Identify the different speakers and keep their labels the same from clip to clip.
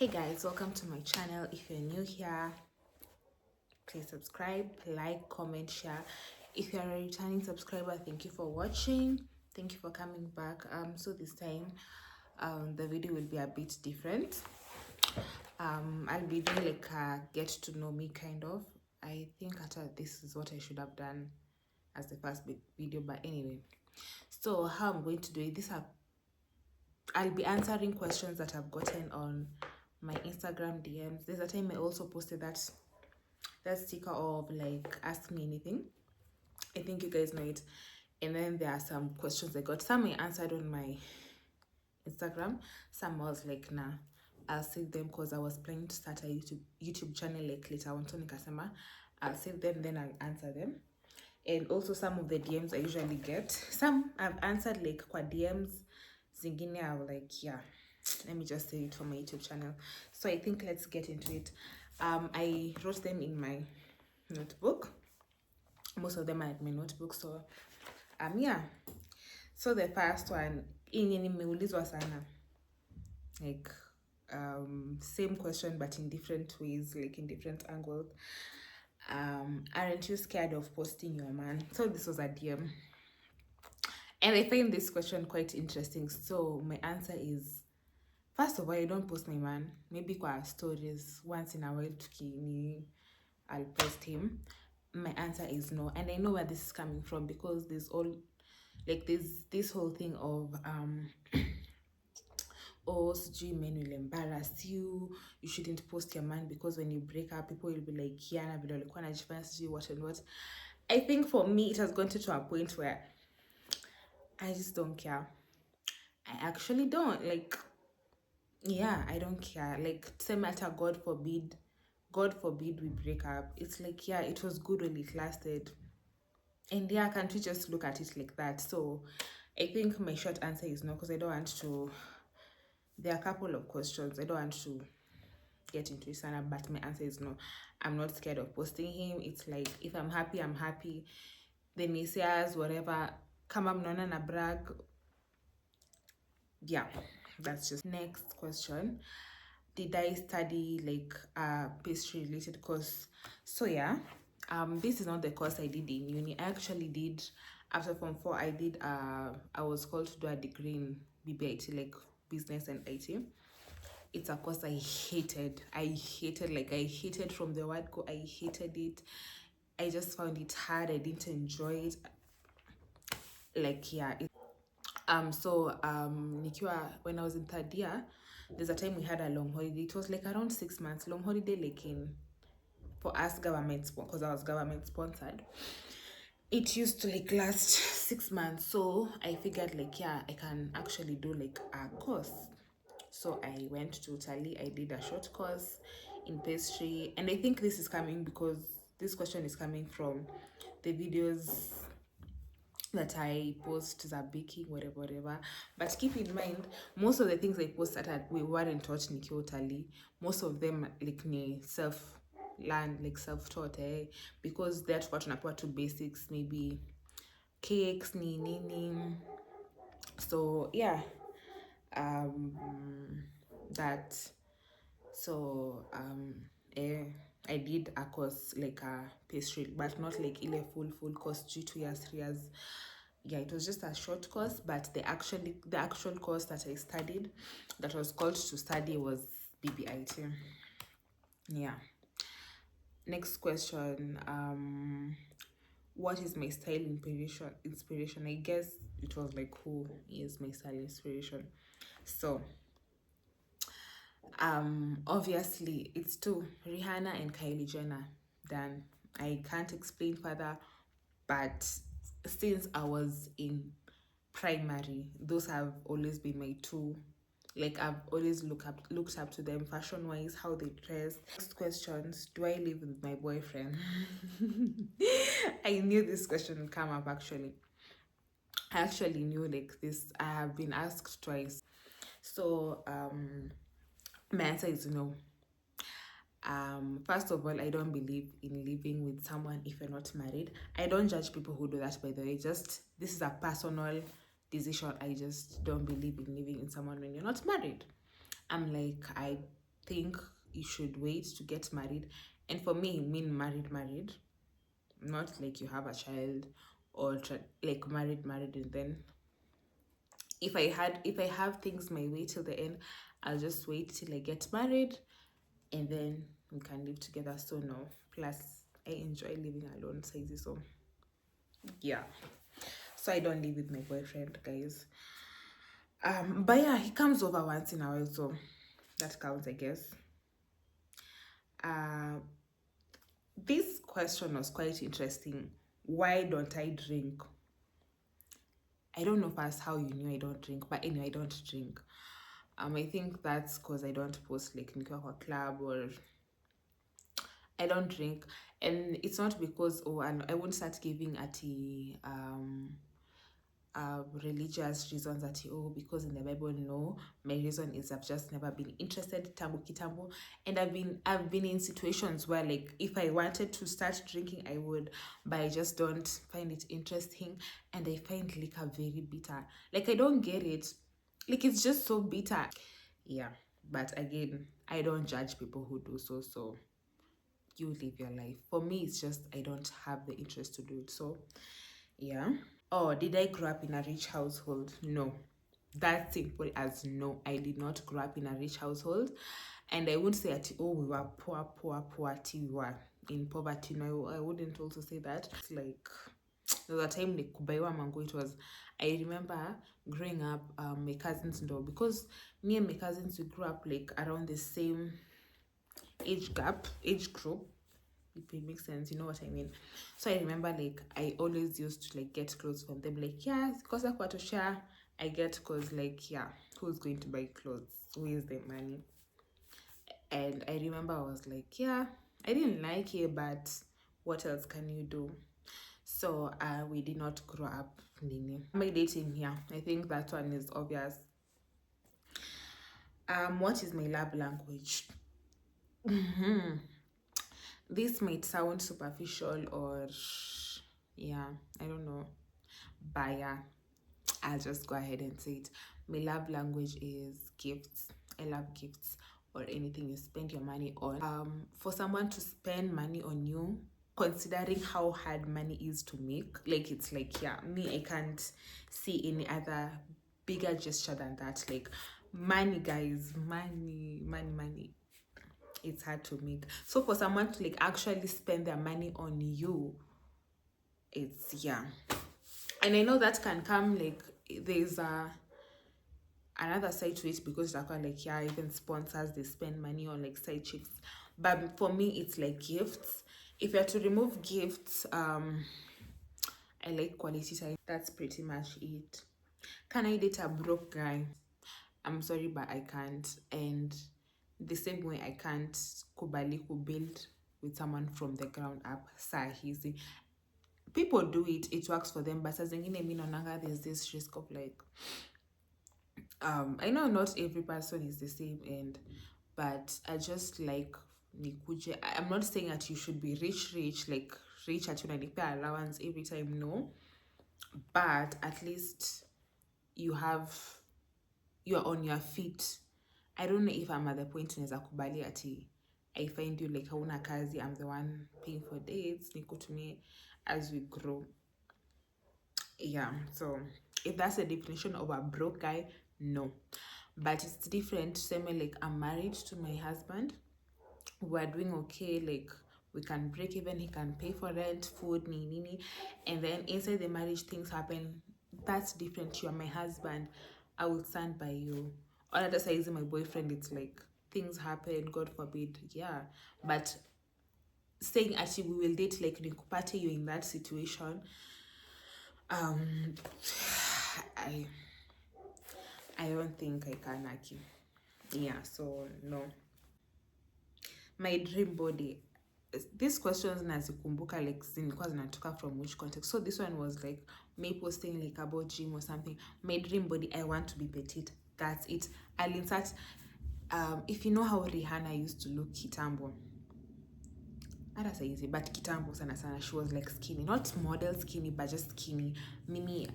Speaker 1: Hey guys, welcome to my channel. If you're new here, please subscribe, like, comment, share. If you're a returning subscriber, thank you for watching. Thank you for coming back. So this time the video will be a bit different. I'll be doing like a get to know me kind of. I think this is what I should have done as the first video, but anyway. So how I'm going to do it, I'll be answering questions that I've gotten on my Instagram DMs. There's a time I also posted that sticker of like ask me anything. I think you guys know it. And then there are some questions I got. Some I answered on my Instagram. Some I was like, nah, I'll save them because I was planning to start a YouTube channel like later on. So nikasema, I'll save them, then I'll answer them. And also some of the DMs I usually get. Some I've answered like kwa DMs. Zingine I was like, yeah, let me just save it for my YouTube channel. So I think let's get into it. I wrote them in my notebook. Most of them are at my notebook. So yeah. So the first one, nimeulizwa sana. Like same question but in different ways, like in different angles. Aren't you scared of posting your man? So this was a DM. And I find this question quite interesting. So my answer is, first of all, I don't post my man. Maybe kwa stories once in a while I'll post him. My answer is no. And I know where this is coming from because there's this whole thing of oh, sijui men will embarrass you, you shouldn't post your man because when you break up people will be like, yeah, na vile walikuwa najifanya sijui what and what. I think for me it has gone to a point where I just don't care. I actually don't, like, yeah, I don't care. Like, same matter, God forbid we break up. It's like, yeah, it was good when it lasted. And yeah, can't we just look at it like that? So I think my short answer is no, because I don't want to. There are a couple of questions. I don't want to get into it, Sana, but my answer is no. I'm not scared of posting him. It's like, if I'm happy, I'm happy. The naysayers, whatever, kama mnaona na brag. Yeah, that's just. Next question. Did I study like a pastry related course? So yeah, this is not the course I did in uni. I actually did, after Form 4, I was called to do a degree in BBIT, like business and IT. It's a course I hated. I hated from the word go. I hated it. I just found it hard. I didn't enjoy it. Like, yeah. Nikiwa, when I was in third year, there's a time we had a long holiday. It was like around 6 months. Long holiday, like for us government, because I was government sponsored. It used to like last 6 months. So I figured like, yeah, I can actually do like a course. So I went to Italy. I did a short course in pastry. And I think this is coming because this question is coming from the videos that I post, the baking, whatever. But keep in mind, most of the things I post we weren't taught nikiwa Italy. Most of them like ni self-learned, like self-taught, because that's what tunapewa to basics, maybe cakes, nini. So yeah, that. So I did a course like a pastry, but not like ile full course, 2 years, 3 years. Yeah, it was just a short course, but the actual course that I studied, that was called to study, was BBIT. Yeah. Next question. What is my style inspiration? I guess it was like, who is my style inspiration? So obviously it's two, Rihanna and Kylie Jenner. Done. I can't explain further, but since I was in primary, those have always been my two. Like, I've always looked up to them fashion wise, how they dress. Next questions. Do I live with my boyfriend? I knew this question would come up. Actually, I actually knew like this. I have been asked twice. So my answer is no. First of all, I don't believe in living with someone if you're not married. I don't judge people who do that, by the way. Just, this is a personal decision. I just don't believe in living in someone when you're not married. I'm like, I think you should wait to get married. And for me, mean married, not like you have a child or like married, and then if I have things my way till the end, I'll just wait till I get married and then we can live together. So no. Plus I enjoy living alone, so yeah. So I don't live with my boyfriend, guys. But yeah, he comes over once in a while, so that counts, I guess. This question was quite interesting. Why don't I drink? I don't know first how you knew I don't drink, but anyway, I don't drink. I think that's because I don't post like nikiwa club, or I don't drink. And it's not because and I won't start giving religious reasons that because in the Bible. No, my reason is I've just never been interested tangu kitambo, and I've been in situations where like if I wanted to start drinking I would, but I just don't find it interesting, and I find liquor very bitter. Like I don't get it, like it's just so bitter. Yeah, but again, I don't judge people who do so. So you live your life. For me, it's just I don't have the interest to do it. So yeah. Oh, did I grow up in a rich household? No. That simple as no. I did not grow up in a rich household. And I wouldn't say that, we were poor, till we were in poverty. No, I wouldn't also say that. It's like, there was a time like kubaiwa mango. It was, I remember growing up, my cousins, though, because me and my cousins, we grew up like around the same age group, if it makes sense, you know what I mean. So I remember like I always used to like get clothes from them, like yeah, because I to share. I get cause like yeah, who's going to buy clothes? Where's the money? And I remember I was like, yeah, I didn't like it, but what else can you do? So we did not grow up nini. My dating here, I think that one is obvious. What is my love language? This might sound superficial, or yeah, I don't know, but yeah, I'll just go ahead and say it. My love language is gifts. I love gifts, or anything you spend your money on. For someone to spend money on you, considering how hard money is to make, like it's like yeah, me, I can't see any other bigger gesture than that. Like money, guys, money, it's hard to make. So for someone to like actually spend their money on you, it's yeah. And I know that can come like there's another side to it, because like yeah, even sponsors, they spend money on like side chicks. But for me, it's like gifts. If you're to remove gifts, I like quality time. That's pretty much it. Can I date a broke guy? I'm sorry, but I can't. And the same way I can't kubali build with someone from the ground up. Sahizi. People do it, it works for them, but as in there's this risk of like I know not every person is the same, and but I just like nikuje. I'm not saying that you should be rich, like rich at your allowance every time, no, but at least you're on your feet. I don't know if I'm at the point in kubali ati I find you like hauna kazi, I'm the one paying for dates, niko to me as we grow. Yeah, so if that's the definition of a broke guy, no. But it's different. Same like I'm married to my husband, we're doing okay, like we can break even, he can pay for rent, food, nini, and then inside the marriage things happen. That's different. You are my husband, I will stand by you. On other side, my boyfriend, it's like things happen, god forbid, yeah. But saying actually we will date, like nikupate you in that situation, I don't think I can, Aki. Yeah, so no. My dream body. These questions nazikumbuka like zilikuwa zinatoka from which context. So this one was like me posting like about gym or something. My dream body, I want to be petite. That's it. I'll insert if you know how Rihanna used to look kitambo. I don't say easy, but kitambo sana, she was like skinny. Not model skinny, but just skinny. Mimi,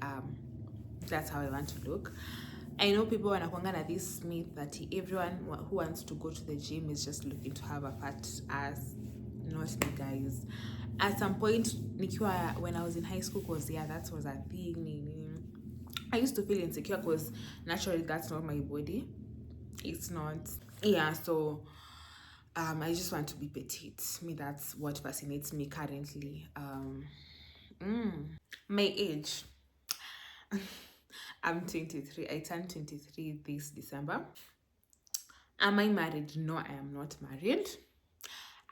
Speaker 1: that's how I want to look. I know people wanakwanga na this myth that everyone who wants to go to the gym is just looking to have a fat ass. Not me, guys. At some point, nikiwa when I was in high school, cause yeah, that was a thing. I used to feel insecure because naturally that's not my body. It's not. Yeah, so I just want to be petite. Me, that's what fascinates me currently. My age. I'm 23. I turned 23 this December. Am I married? No, I am not married.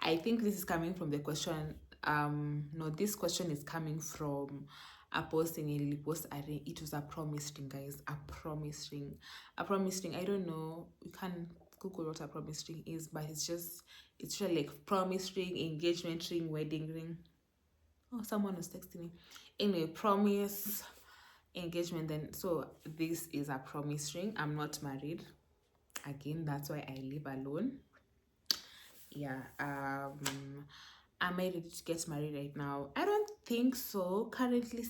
Speaker 1: I think this is coming from the question. No, this question is coming from a post in a Lily post. It was a promise ring, guys. A promise ring. A promise ring. I don't know. You can Google what a promise ring is, but it's really like promise ring, engagement ring, wedding ring. Oh, someone was texting me. Anyway, promise, engagement. Then, so this is a promise ring. I'm not married. Again, that's why I live alone. Yeah. Am I ready to get married right now? I don't think so. Currently,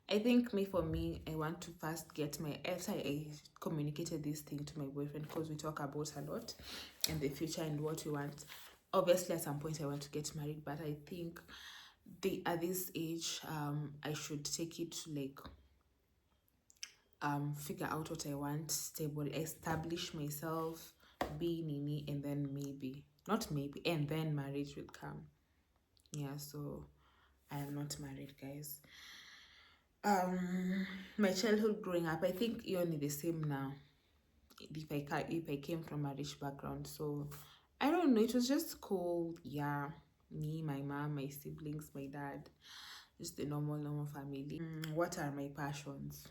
Speaker 1: I think for me, I want to first get my. After I communicated this thing to my boyfriend, because we talk about a lot and the future and what we want. Obviously, at some point, I want to get married, but I think at this age, I should take it to like figure out what I want, stable, establish myself, be nini, and then maybe not maybe, and then marriage will come. Yeah, so I am not married, guys. My childhood growing up, I think you're only the same now. If I came from a rich background, so I don't know. It was just cool. Yeah, me, my mom, my siblings, my dad, just the normal family. What are my passions?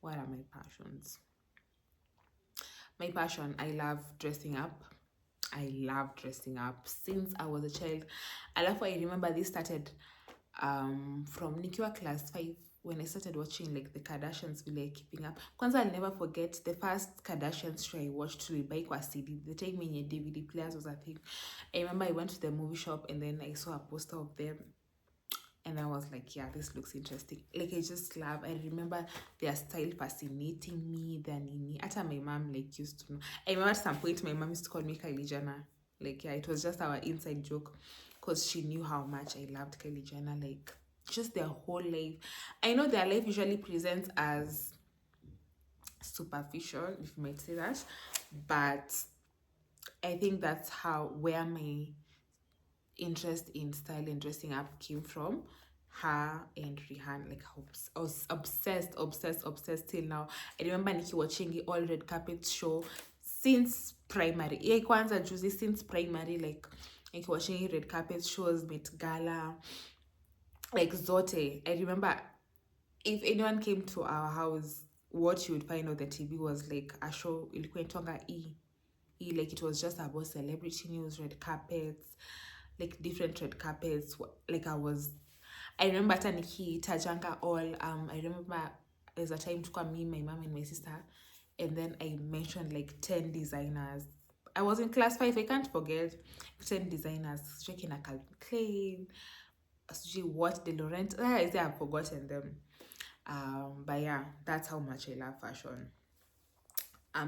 Speaker 1: What are my passions? My passion, I love dressing up. I love dressing up since I was a child. I love what I remember this started from nikiwa class 5 when I started watching like the Kardashians like keeping up. Kwanza I'll never forget the first Kardashians show I watched to buy kwa CD. The time when DVD players was a thing. I remember I went to the movie shop and then I saw a poster of them and I was like, yeah, this looks interesting. Like I just love. I remember their style fascinating me. Their nini. Ata my mom like used to know. I remember at some point my mom used to call me Kylie Jenner. Like yeah, it was just our inside joke, because she knew how much I loved Kylie Jenner. Like just their whole life. I know their life usually presents as superficial, if you might say that, but I think that's where my interest in style and dressing up came from. Her and Rihanna, like I was obsessed till now. I remember Nikki watching the all red carpet show since primary. Yeah, kwanza juzi since primary, like watching red carpet shows, Met Gala, like zote. I remember if anyone came to our house, what you would find on the TV was like a show ilikuwa inaitwanga like it was just about celebrity news, red carpets, like different red carpets. Like I remember hata nikitajanga all. I remember there's a time to me, my mom and my sister, and then I mentioned like 10 designers. I was in class 5, I can't forget. 10 designers, checking a Calvin Klein, what the Laurent, I've forgotten them. But yeah, that's how much I love fashion.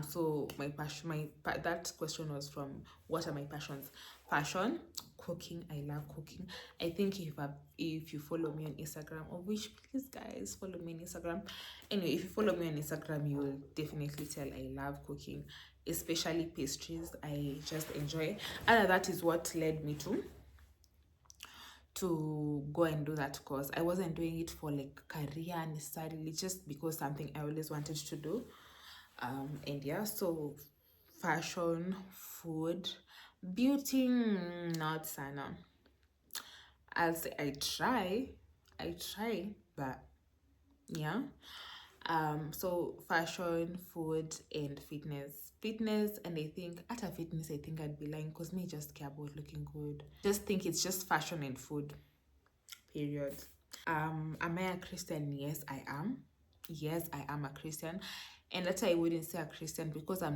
Speaker 1: So my passion, that question was from what are my passions? Fashion, cooking. I love cooking. I think if you follow me on Instagram, of which please guys follow me on Instagram. Anyway, if you follow me on Instagram, you will definitely tell I love cooking, especially pastries. I just enjoy. And that is what led me to go and do that course. I wasn't doing it for like career necessarily, just because something I always wanted to do. And yeah, so fashion, food, beauty, not sana. I'll say I try, but yeah. So fashion, food, and fitness, and I think at a fitness, I think I'd be lying because me just care about looking good. Just think it's just fashion and food, period. Am I a Christian? Yes, I am. Yes, I am a Christian. And that's why I wouldn't say a Christian, because I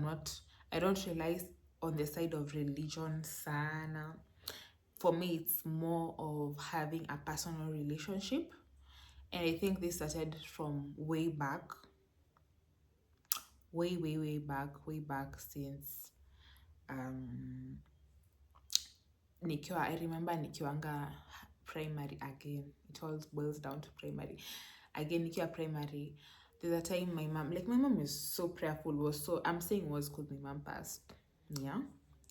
Speaker 1: don't rely on the side of religion sana. For me, it's more of having a personal relationship And I think this started from way back, way back since um I remember nikiwanga primary again. It all boils down to primary. Again, nikiwa primary, there's a time my mom is so prayerful, I'm saying was because my mom passed. Yeah.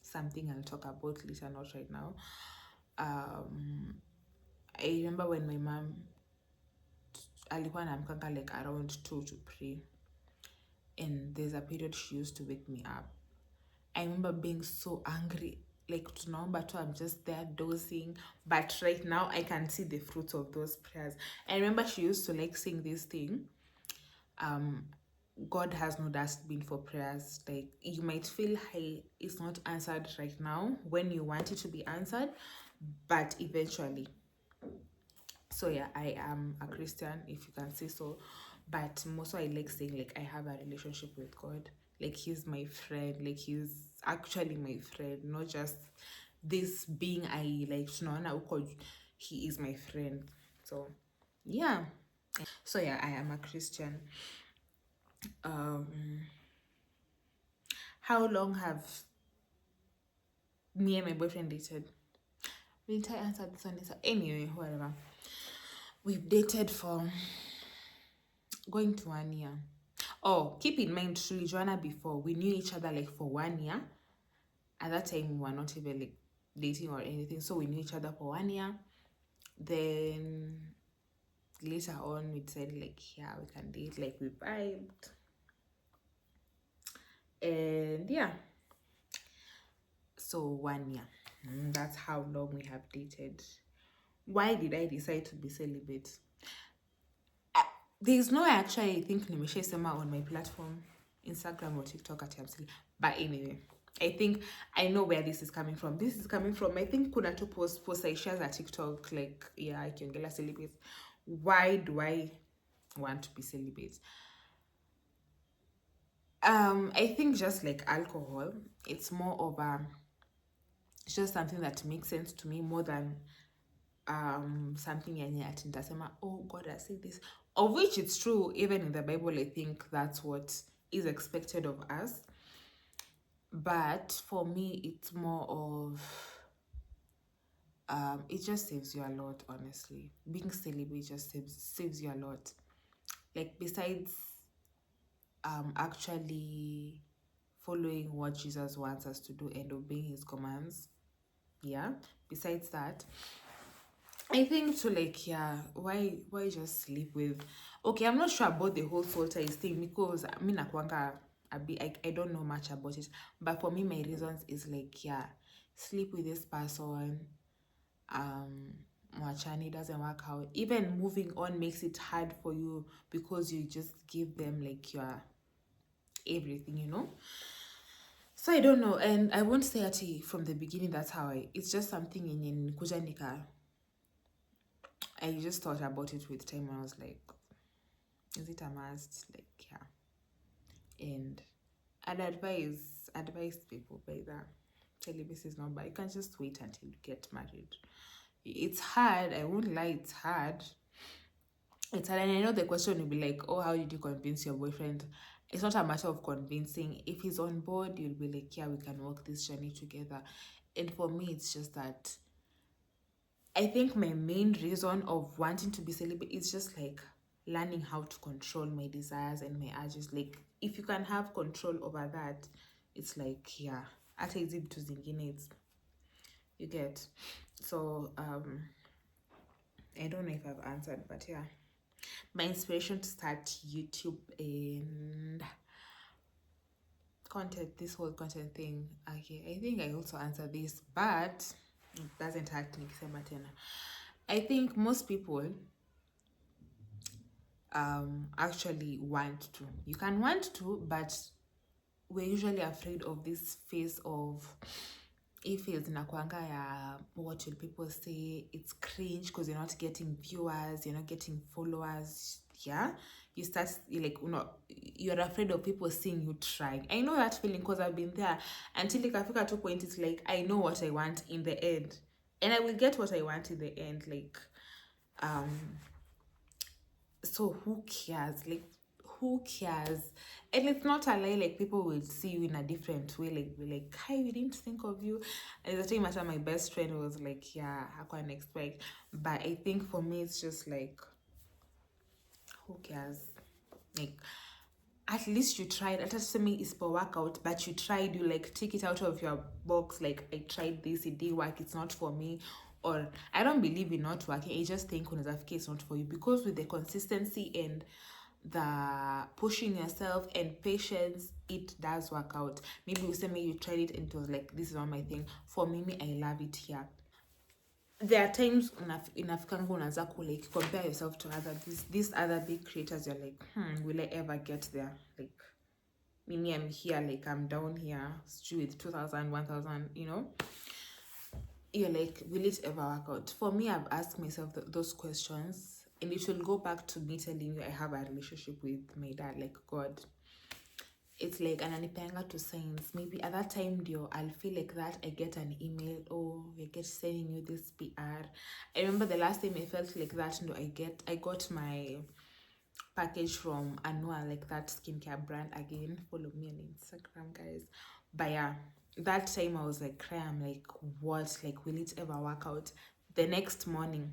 Speaker 1: Something I'll talk about later, not right now. I remember when my mom alikuwa anamkanga like around 2 to pray. And there's a period she used to wake me up. I remember being so angry. Like tunaomba tu, I'm just there dozing. But right now I can see the fruits of those prayers. I remember she used to like sing this thing. God has no dustbin for prayers. Like you might feel, hey, it's not answered right now when you want it to be answered, but eventually. So yeah, I am a Christian, if you can say so. But most I like saying like I have a relationship with God. Like he's my friend. Like he's actually my friend, not just this being I like. He is my friend. So yeah. So yeah, I am a Christian. How long have me and my boyfriend dated? Will I answer this one? Anyway, whatever. We've dated for going to 1 year. Oh, keep in mind, Joanna, before we knew each other like for 1 year. At that time, we were not even like dating or anything. So we knew each other for 1 year. Then later on, we said like, yeah, we can date. Like we vibed. And yeah. So 1 year. That's how long we have dated. Why did I decide to be celibate? There's no actually, I think nimesha sema on my platform, Instagram or TikTok at Yamsili. But anyway, I think I know where this is coming from. This is coming from, I think kuna tu post I shares at TikTok like, yeah, I can get a celibate. Why do I want to be celibate? I think just like alcohol, it's more of it's just something that makes sense to me more than something yenye ati nitasema, oh God, I say this, of which it's true. Even in the Bible, I think that's what is expected of us. But for me, it's more of it just saves you a lot, honestly. Being celibate just saves you a lot. Like besides actually following what Jesus wants us to do and obeying his commands. Yeah. Besides that, I think to like, yeah, why just sleep with, okay, I'm not sure about the whole soul ties thing because I mean I don't know much about it. But for me, my reasons is like, yeah, sleep with this person, mwachani, doesn't work out. Even moving on makes it hard for you because you just give them like your everything, you know? So I don't know, and I won't say ati from the beginning that's how it's just something in kujanika. I just thought about it with time. I was like, is it a must? Like, yeah. And I'd advise people by that. Celibacy is not bad. You can just wait until you get married. It's hard. I won't lie, it's hard. It's hard. And I know the question will be like, oh, how did you convince your boyfriend? It's not a matter of convincing. If he's on board, you'll be like, yeah, we can walk this journey together. And for me, it's just that I think my main reason of wanting to be celibate is just like learning how to control my desires and my urges. Like if you can have control over that, it's like, yeah, hata hizi vitu zingine, it's, you get. So I don't know if I've answered, but yeah, my inspiration to start YouTube and content, this whole content thing, okay, I think I also answered this, but it doesn't hurt nikisema tena. I think most people actually want to. You can want to, but we're usually afraid of this phase of if it's nakwanga ya what will people say, it's cringe because you're not getting viewers, you're not getting followers. Yeah, you start like, you know, you're afraid of people seeing you trying. I know that feeling because I've been there until ikafika to point. It's like I know what I want in the end and I will get what I want in the end. Like So who cares? Like, who cares? And it's not a lie, like people will see you in a different way, like be like, hi, we didn't think of you. And the time my best friend was like, yeah, I can't expect. But I think for me it's just like, who cares? Like, at least you tried. At least me is for workout, but you tried. You like take it out of your box. Like, I tried this, it didn't work. It's not for me. Or I don't believe in not working. I just think when it's not for you, because with the consistency and the pushing yourself and patience, it does work out. Maybe you say me you tried it and it was like, this is not my thing. For me, I love it here. There are times in African unaweza like compare yourself to other these other big creators. You're like, will I ever get there? Like, me, I'm here, like I'm down here with 2,000, 1,000. You're like, will it ever work out? For me, I've asked myself those questions, and it will go back to me telling you I have a relationship with my dad, like God. It's like ananipanga to signs. Maybe at that time, dear, I'll feel like that. I get an email, oh, we get sending you this PR. I remember the last time I felt like that. No, I got my package from Anua, like that skincare brand. Again, follow me on Instagram, guys. But yeah, that time I was like, cry. I'm like, what? Like, will it ever work out? The next morning,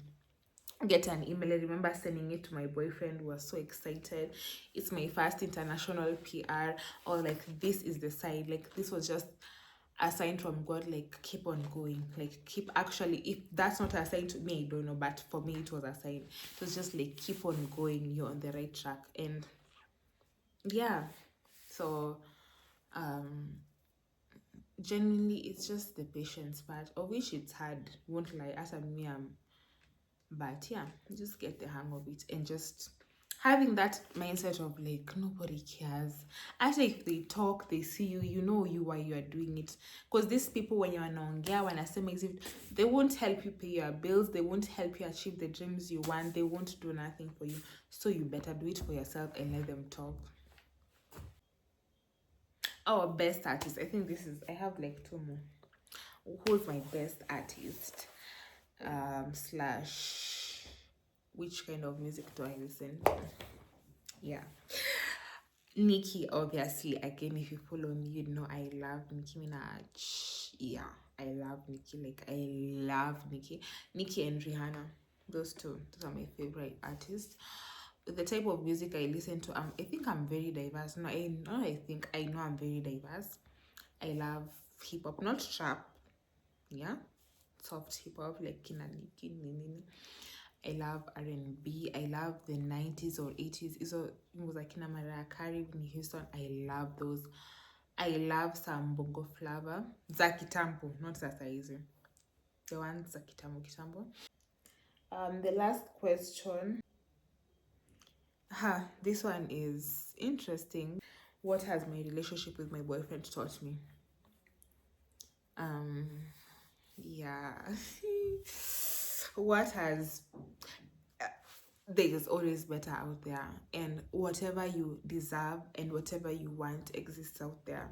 Speaker 1: get an email. I remember sending it to my boyfriend. Was so excited. It's my first international PR. Or like, this is the sign. Like, this was just a sign from God. Like, keep on going. Like, keep actually. If that's not a sign to me, I don't know. But for me, it was a sign. It was just like, keep on going. You're on the right track. And yeah, so genuinely, it's just the patience part. I wish it's hard. Won't lie. As a me, but yeah, just get the hang of it, and just having that mindset of like, nobody cares. Actually, if they talk, they see you, you know you why you are doing it. Because these people, when you're wanaongea, wanasema as if they won't help you pay your bills, they won't help you achieve the dreams you want, they won't do nothing for you. So you better do it for yourself and let them talk. Our best artist, I think I have like two more. Who's my best artist? Slash, which kind of music do I listen to? Yeah, Nicki, obviously. Again, if you follow me, you know I love Nicki Minaj. Yeah, I love Nicki. Like, I love Nicki. Nicki and Rihanna. Those are my favorite artists. The type of music I listen to, I think I'm very diverse. No, I know I'm very diverse. I love hip hop, not trap. Yeah, soft hip hop like Kina Nicki. I love R&B. I love the 90s or 80s. It was like in Mariah Carey, Whitney Houston. I love those. I love some bongo flava. Za kitambo, not za saizi. The ones za kitambo kitambo. The last question. This one is interesting. What has my relationship with my boyfriend taught me? Yeah. What has There is always better out there, and whatever you deserve and whatever you want exists out there.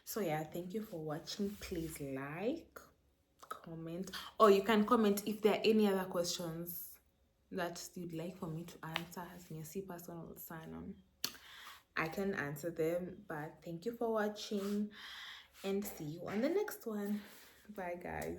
Speaker 1: So yeah, thank you for watching. Please like, comment, or you can comment if there are any other questions that you'd like for me to answer as me a personal sign on. I can answer them. But thank you for watching, and see you on the next one. Bye, guys.